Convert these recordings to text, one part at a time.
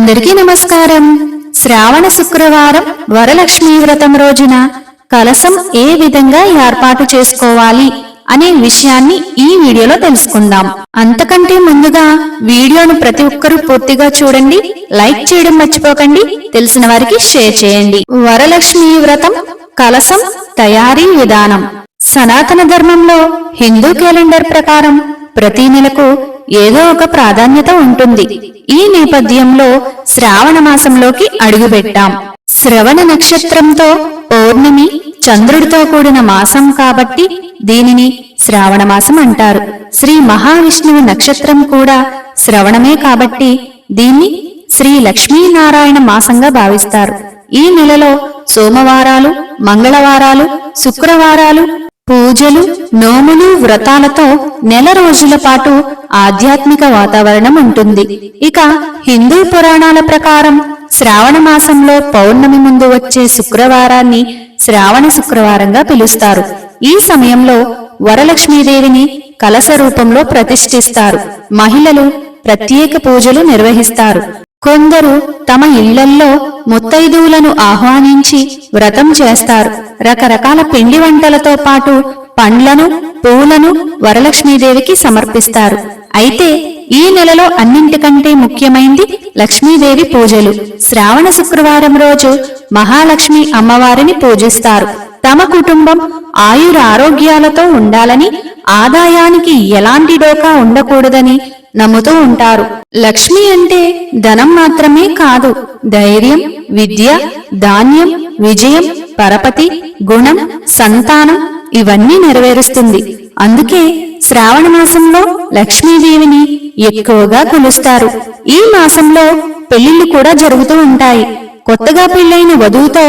అందరికీ నమస్కారం. శ్రావణ శుక్రవారం వరలక్ష్మీ వ్రతం రోజున కలశం ఏ విధంగా ఏర్పాటు చేసుకోవాలి అనే విషయాన్ని ఈ వీడియోలో తెలుసుకుందాం. అంతకంటే ముందుగా వీడియోను ప్రతి ఒక్కరూ పూర్తిగా చూడండి, లైక్ చేయడం మర్చిపోకండి, తెలిసిన వారికి షేర్ చేయండి. వరలక్ష్మీ వ్రతం కలశం తయారీ విధానం. సనాతన ధర్మంలో హిందూ క్యాలెండర్ ప్రకారం ప్రతి నెలకు ఏదో ఒక ప్రాధాన్యత ఉంటుంది. ఈ నేపథ్యంలో శ్రావణ మాసంలోకి అడుగుపెట్టాం. శ్రవణ నక్షత్రంతో పౌర్ణమి చంద్రుడితో కూడిన మాసం కాబట్టి దీనిని శ్రావణ మాసం అంటారు. శ్రీ మహావిష్ణువు నక్షత్రం కూడా శ్రవణమే కాబట్టి దీన్ని శ్రీ లక్ష్మీనారాయణ మాసంగా భావిస్తారు. ఈ నెలలో సోమవారాలు, మంగళవారాలు, శుక్రవారాలు పూజలు, నోములు, వ్రతాలతో నెల రోజుల పాటు ఆధ్యాత్మిక వాతావరణం ఉంటుంది. ఇక హిందూ పురాణాల ప్రకారం శ్రావణ మాసంలో పౌర్ణమి ముందు వచ్చే శుక్రవారాన్ని శ్రావణ శుక్రవారంగా పిలుస్తారు. ఈ సమయంలో వరలక్ష్మీదేవిని కలశ రూపంలో ప్రతిష్ఠిస్తారు. మహిళలు ప్రత్యేక పూజలు నిర్వహిస్తారు. కొందరు తమ ఇళ్లల్లో ముత్తైదువులను ఆహ్వానించి వ్రతం చేస్తారు. రకరకాల పిండి వంటలతో పాటు పండ్లను, పూలను వరలక్ష్మీదేవికి సమర్పిస్తారు. అయితే ఈ నెలలో అన్నింటికంటే ముఖ్యమైంది లక్ష్మీదేవి పూజలు. శ్రావణ శుక్రవారం రోజు మహాలక్ష్మి అమ్మవారిని పూజిస్తారు. తమ కుటుంబం ఆయురారోగ్యాలతో ఉండాలని, ఆదాయానికి ఎలాంటి డోకా ఉండకూడదని నమ్ముతూ ఉంటారు. లక్ష్మి అంటే ధనం మాత్రమే కాదు, ధైర్యం, విద్య, ధాన్యం, విజయం, పరపతి, గుణం, సంతానం ఇవన్నీ నెరవేరుస్తుంది. అందుకే శ్రావణ మాసంలో లక్ష్మీదేవిని ఎక్కువగా కొలుస్తారు. ఈ మాసంలో పెళ్లిళ్లు కూడా జరుగుతూ ఉంటాయి. కొత్తగా పెళ్లైన వధువుతో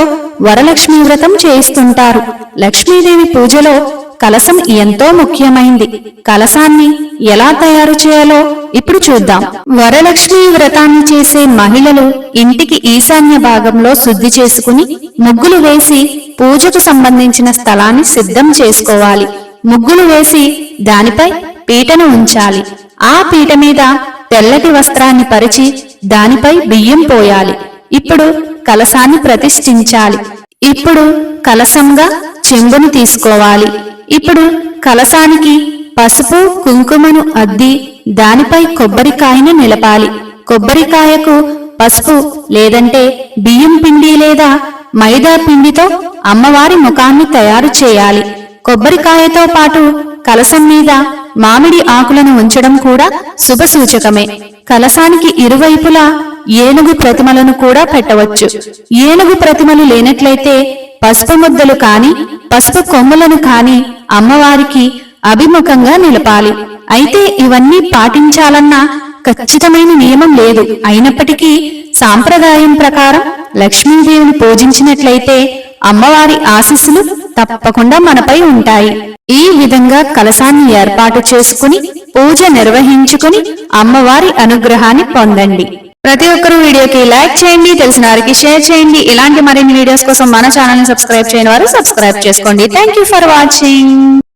వరలక్ష్మీ వ్రతం చేయిస్తుంటారు. లక్ష్మీదేవి పూజలో కలశం ఎంతో ముఖ్యమైంది. కలశాన్ని ఎలా తయారు చేయాలో ఇప్పుడు చూద్దాం. వరలక్ష్మీ వ్రతాన్ని చేసే మహిళలు ఇంటికి ఈశాన్య భాగంలో శుద్ధి చేసుకుని ముగ్గులు వేసి పూజకు సంబంధించిన స్థలాన్ని సిద్ధం చేసుకోవాలి. ముగ్గులు వేసి దానిపై పీటను ఉంచాలి. ఆ పీట మీద తెల్లటి వస్త్రాన్ని పరిచి దానిపై బియ్యం పోయాలి. ఇప్పుడు కలశాన్ని ప్రతిష్ఠించాలి. ఇప్పుడు కలశంగా చెంబును తీసుకోవాలి. ఇప్పుడు కలశానికి పసుపు, కుంకుమను అద్ది దానిపై కొబ్బరికాయను నిలపాలి. కొబ్బరికాయకు పసుపు లేదంటే బియ్యం పిండి లేదా మైదా పిండితో అమ్మవారి ముఖాన్ని తయారు చేయాలి. కొబ్బరికాయతో పాటు కలశం మీద మామిడి ఆకులను ఉంచడం కూడా శుభ సూచకమే. కలశానికి ఇరువైపులా ఏనుగు ప్రతిమలను కూడా పెట్టవచ్చు. ఏనుగు ప్రతిమలు లేనట్లయితే పసుపు ముద్దలు కాని, పసుపు కొమ్ములను కాని అమ్మవారికి అభిముఖంగా నిలపాలి. అయితే ఇవన్నీ పాటించాలన్న ఖచ్చితమైన నియమం లేదు. అయినప్పటికీ సాంప్రదాయం ప్రకారం లక్ష్మీదేవిని పూజించినట్లయితే అమ్మవారి ఆశీస్సులు తప్పకుండా మనపై ఉంటాయి. ఈ విధంగా కలశాన్ని ఏర్పాటు చేసుకుని పూజ నిర్వహించుకుని అమ్మవారి అనుగ్రహాన్ని పొందండి. ప్రతి ఒక్కరూ వీడియోకి లైక్ చేయండి, తెలిసిన వారికి షేర్ చేయండి. ఇలాంటి మరిన్ని వీడియోస్ కోసం మన ఛానల్ ని సబ్స్క్రైబ్ చేయని వారు సబ్స్క్రైబ్ చేసుకోండి. Thank you for watching.